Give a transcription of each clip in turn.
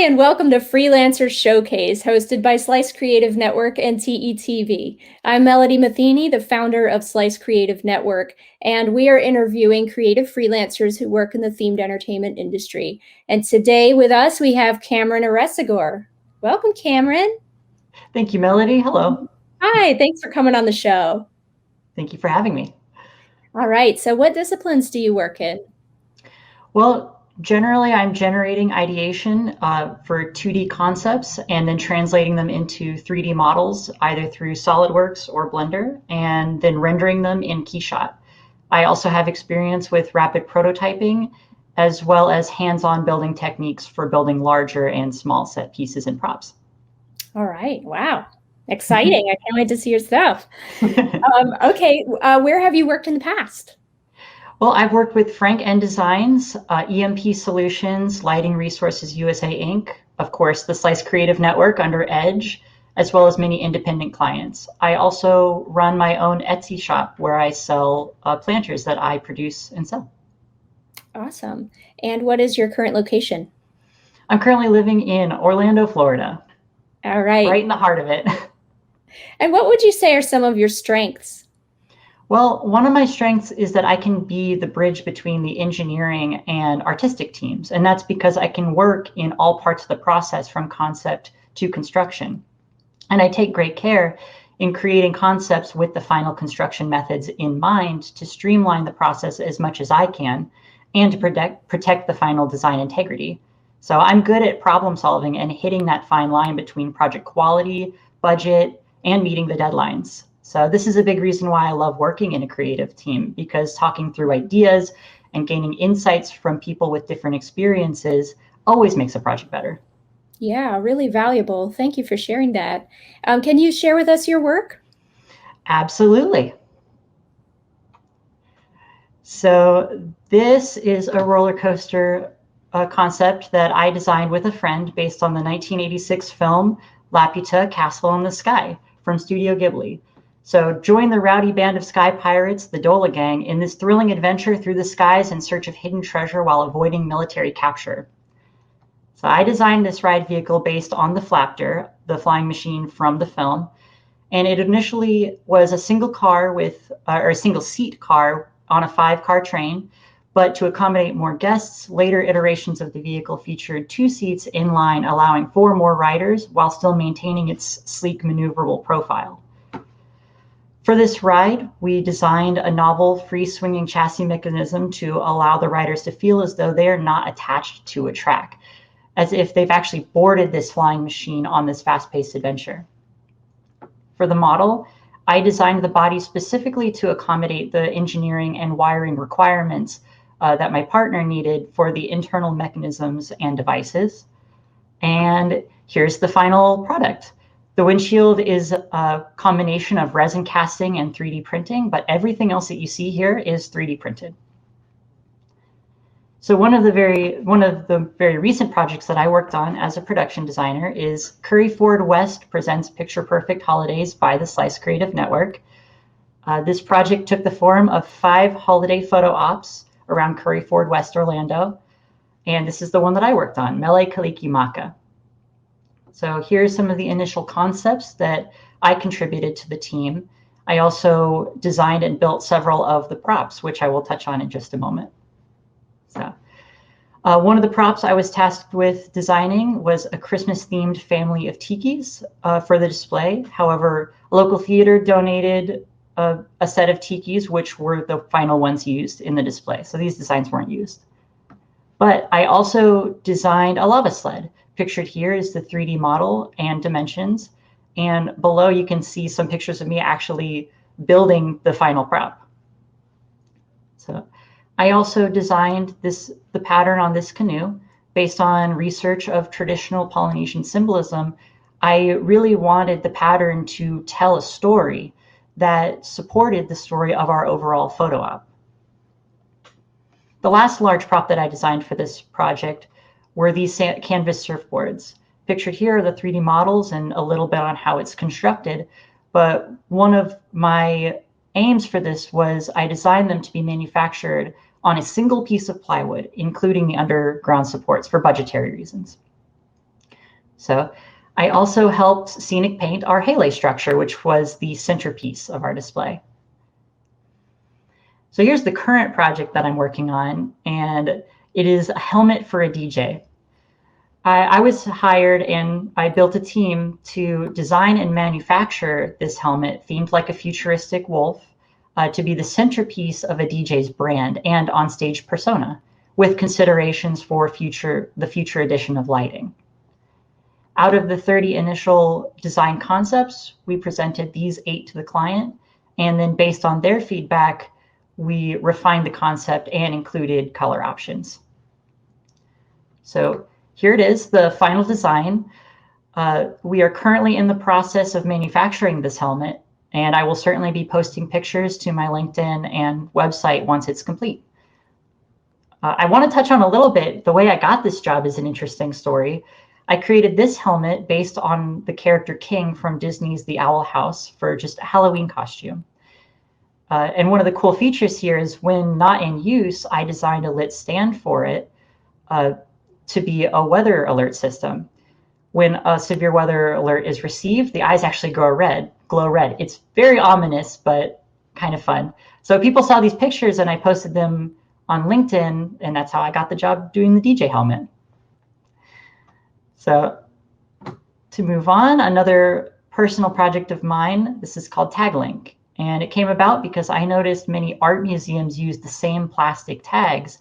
and welcome to Freelancer Showcase, hosted by Slice Creative Network and TETV. I'm Melody Matheny, the founder of Slice Creative Network, and we are interviewing creative freelancers who work in the themed entertainment industry. And today with us, we have Camrin Arreseigor. Welcome, Camrin. Thank you, Melody. Hello. Hi, thanks for coming on the show. Thank you for having me. All right, so what disciplines do you work in? Well, generally, I'm generating ideation for 2D concepts and then translating them into 3D models, either through SolidWorks or Blender, and then rendering them in Keyshot. I also have experience with rapid prototyping, as well as hands-on building techniques for building larger and small set pieces and props. All right, wow. Exciting. I can't wait to see your stuff. Okay, where have you worked in the past? Well, I've worked with Frank N Designs, EMP Solutions, Lighting Resources USA Inc., of course, the Slice Creative Network under Edge, as well as many independent clients. I also run my own Etsy shop where I sell planters that I produce and sell. Awesome. And what is your current location? I'm currently living in Orlando, Florida. All right. Right in the heart of it. And what would you say are some of your strengths? Well, one of my strengths is that I can be the bridge between the engineering and artistic teams. And that's because I can work in all parts of the process from concept to construction. And I take great care in creating concepts with the final construction methods in mind to streamline the process as much as I can and to protect the final design integrity. So I'm good at problem solving and hitting that fine line between project quality, budget, and meeting the deadlines. So this is a big reason why I love working in a creative team, because talking through ideas and gaining insights from people with different experiences always makes a project better. Yeah, really valuable. Thank you for sharing that. Can you share with us your work? Absolutely. So this is a roller coaster concept that I designed with a friend based on the 1986 film Laputa, Castle in the Sky from Studio Ghibli. So join the rowdy band of sky pirates, the Dola Gang, in this thrilling adventure through the skies in search of hidden treasure while avoiding military capture. So I designed this ride vehicle based on the Flapter, the flying machine from the film. And it initially was a single car with, or a single seat car on a 5-car train. But to accommodate more guests, later iterations of the vehicle featured 2 seats in line, allowing 4 more riders while still maintaining its sleek, maneuverable profile. For this ride, we designed a novel free-swinging chassis mechanism to allow the riders to feel as though they are not attached to a track, as if they've actually boarded this flying machine on this fast-paced adventure. For the model, I designed the body specifically to accommodate the engineering and wiring requirements that my partner needed for the internal mechanisms and devices. And here's the final product. The windshield is a combination of resin casting and 3D printing, but everything else that you see here is 3D printed. So one of the very recent projects that I worked on as a production designer is Curry Ford West presents Picture Perfect Holidays by the Slice Creative Network. This project took the form of 5 holiday photo ops around Curry Ford West, Orlando. And this is the one that I worked on, Mele Kaliki Maka. So here's some of the initial concepts that I contributed to the team. I also designed and built several of the props, which I will touch on in just a moment. So one of the props I was tasked with designing was a Christmas-themed family of tikis for the display. However, a local theater donated a set of tikis, which were the final ones used in the display. So these designs weren't used. But I also designed a lava sled. Pictured here is the 3D model and dimensions. And below you can see some pictures of me actually building the final prop. So I also designed the pattern on this canoe based on research of traditional Polynesian symbolism. I really wanted the pattern to tell a story that supported the story of our overall photo op. The last large prop that I designed for this project were these canvas surfboards. Pictured here are the 3D models and a little bit on how it's constructed. But one of my aims for this was I designed them to be manufactured on a single piece of plywood, including the underground supports for budgetary reasons. So I also helped scenic paint our halo structure, which was the centerpiece of our display. So here's the current project that I'm working on, and it is a helmet for a DJ. I was hired and I built a team to design and manufacture this helmet themed like a futuristic wolf to be the centerpiece of a DJ's brand and onstage persona, with considerations for the future edition of lighting. Out of the 30 initial design concepts, we presented these 8 to the client, and then based on their feedback, we refined the concept and included color options. So here it is, the final design. We are currently in the process of manufacturing this helmet, and I will certainly be posting pictures to my LinkedIn and website once it's complete. I want to touch on a little bit, the way I got this job is an interesting story. I created this helmet based on the character King from Disney's The Owl House for just a Halloween costume. And one of the cool features here is when not in use, I designed a lit stand for it to be a weather alert system. When a severe weather alert is received, the eyes actually glow red. It's very ominous, but kind of fun. So people saw these pictures and I posted them on LinkedIn, and that's how I got the job doing the DJ helmet. So to move on, another personal project of mine, this is called TagLink. And it came about because I noticed many art museums use the same plastic tags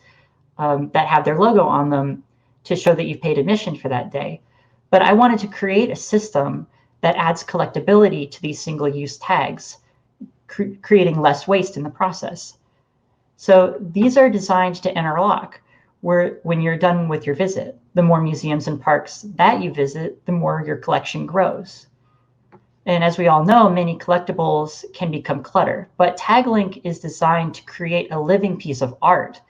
that have their logo on them to show that you've paid admission for that day. But I wanted to create a system that adds collectability to these single-use tags, creating less waste in the process. So these are designed to interlock, where when you're done with your visit, the more museums and parks that you visit, the more your collection grows. And as we all know, many collectibles can become clutter, but TagLink is designed to create a living piece of art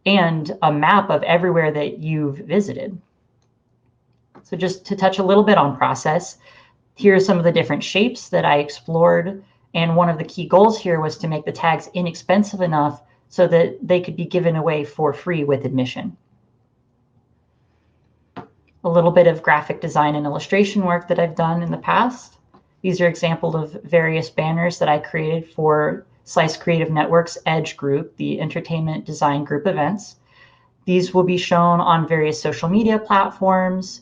and a map of everywhere that you've visited. So just to touch a little bit on process, here are some of the different shapes that I explored. And one of the key goals here was to make the tags inexpensive enough so that they could be given away for free with admission. A little bit of graphic design and illustration work that I've done in the past. These are examples of various banners that I created for Slice Creative Network's EDGE group, the Entertainment Design Group events. These will be shown on various social media platforms.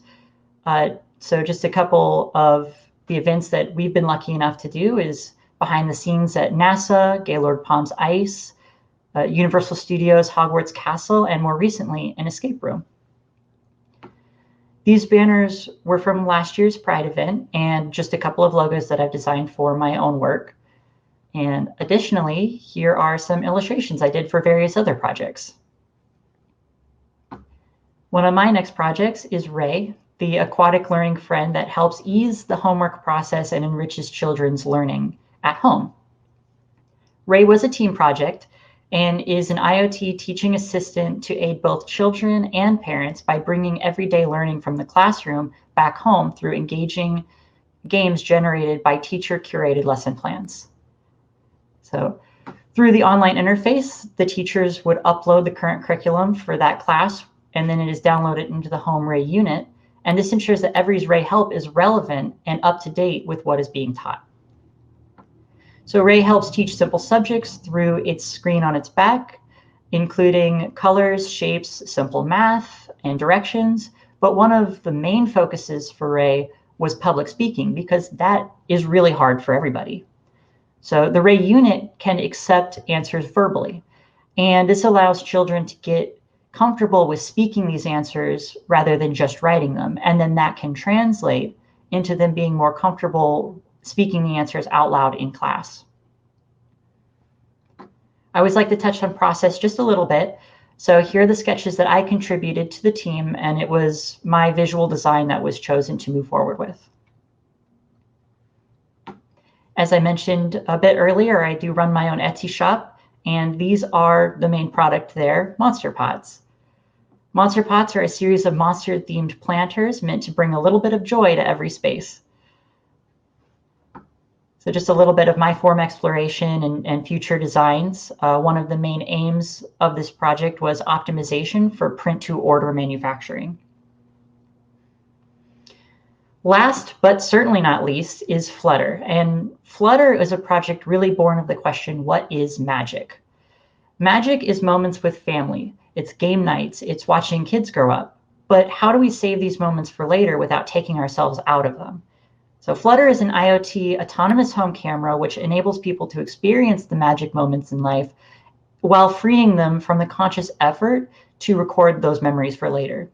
So just a couple of the events that we've been lucky enough to do is behind the scenes at NASA, Gaylord Palms Ice, Universal Studios, Hogwarts Castle, and more recently, an escape room. These banners were from last year's Pride event and just a couple of logos that I've designed for my own work. And additionally, here are some illustrations I did for various other projects. One of my next projects is Ray, the aquatic learning friend that helps ease the homework process and enriches children's learning at home. Ray was a team project and is an IoT teaching assistant to aid both children and parents by bringing everyday learning from the classroom back home through engaging games generated by teacher-curated lesson plans. So through the online interface, the teachers would upload the current curriculum for that class, and then it is downloaded into the home Ray unit. And this ensures that every Ray help is relevant and up to date with what is being taught. So Ray helps teach simple subjects through its screen on its back, including colors, shapes, simple math, and directions. But one of the main focuses for Ray was public speaking, because that is really hard for everybody. So the Ray unit can accept answers verbally, and this allows children to get comfortable with speaking these answers rather than just writing them. And then that can translate into them being more comfortable speaking the answers out loud in class. I always like to touch on process just a little bit. So here are the sketches that I contributed to the team, and it was my visual design that was chosen to move forward with. As I mentioned a bit earlier, I do run my own Etsy shop, and these are the main product there, Monster Pots. Monster Pots are a series of monster-themed planters meant to bring a little bit of joy to every space. So just a little bit of my form exploration and future designs. One of the main aims of this project was optimization for print-to-order manufacturing. Last, but certainly not least, is Flutter. And Flutter is a project really born of the question, what is magic? Magic is moments with family. It's game nights. It's watching kids grow up. But how do we save these moments for later without taking ourselves out of them? So Flutter is an IoT autonomous home camera, which enables people to experience the magic moments in life while freeing them from the conscious effort to record those memories for later.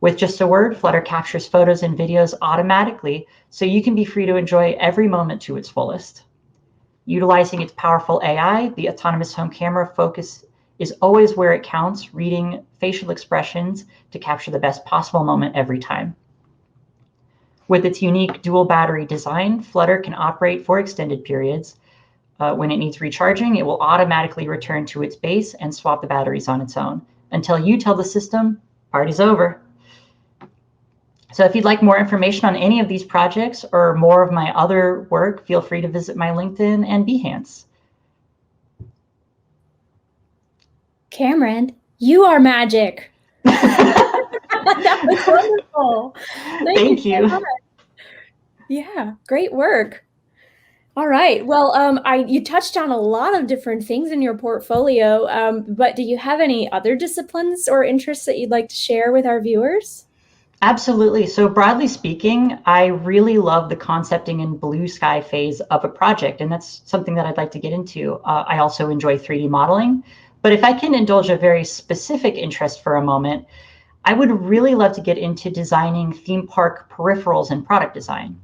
With just a word, Flutter captures photos and videos automatically, so you can be free to enjoy every moment to its fullest. Utilizing its powerful AI, the autonomous home camera focus is always where it counts, reading facial expressions to capture the best possible moment every time. With its unique dual battery design, Flutter can operate for extended periods. When it needs recharging, it will automatically return to its base and swap the batteries on its own until you tell the system, party's over. So if you'd like more information on any of these projects or more of my other work, feel free to visit my LinkedIn and Behance. Camrin, you are magic. That was wonderful. Thank you. So much. Yeah, great work. All right. Well, you touched on a lot of different things in your portfolio, but do you have any other disciplines or interests that you'd like to share with our viewers? Absolutely. So broadly speaking, I really love the concepting and blue sky phase of a project, and that's something that I'd like to get into. I also enjoy 3D modeling, but if I can indulge a very specific interest for a moment, I would really love to get into designing theme park peripherals and product design.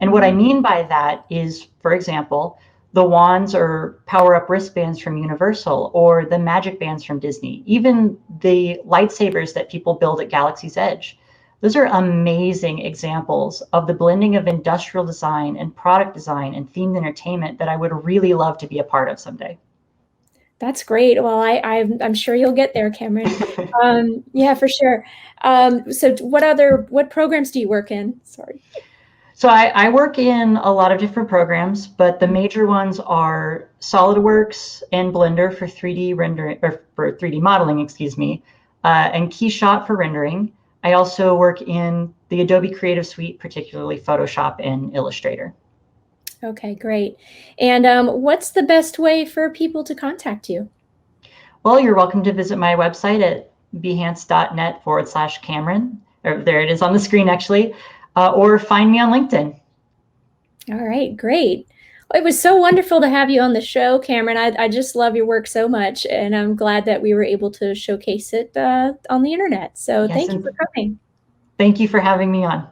And what I mean by that is, for example, the wands or power-up wristbands from Universal or the magic bands from Disney, even the lightsabers that people build at Galaxy's Edge. Those are amazing examples of the blending of industrial design and product design and themed entertainment that I would really love to be a part of someday. That's great. Well, I'm sure you'll get there, Camrin. Yeah, for sure. So what programs do you work in? Sorry. So I work in a lot of different programs, but the major ones are SolidWorks and Blender for 3D rendering or for 3D modeling, excuse me, and KeyShot for rendering. I also work in the Adobe Creative Suite, particularly Photoshop and Illustrator. Okay, great. And what's the best way for people to contact you? Well, you're welcome to visit my website at behance.net/Camrin. Or there it is on the screen, actually, or find me on LinkedIn. All right, great. Well, it was so wonderful to have you on the show, Camrin. I just love your work so much, and I'm glad that we were able to showcase it on the internet. So Yes, thank you for coming. thank you for having me on.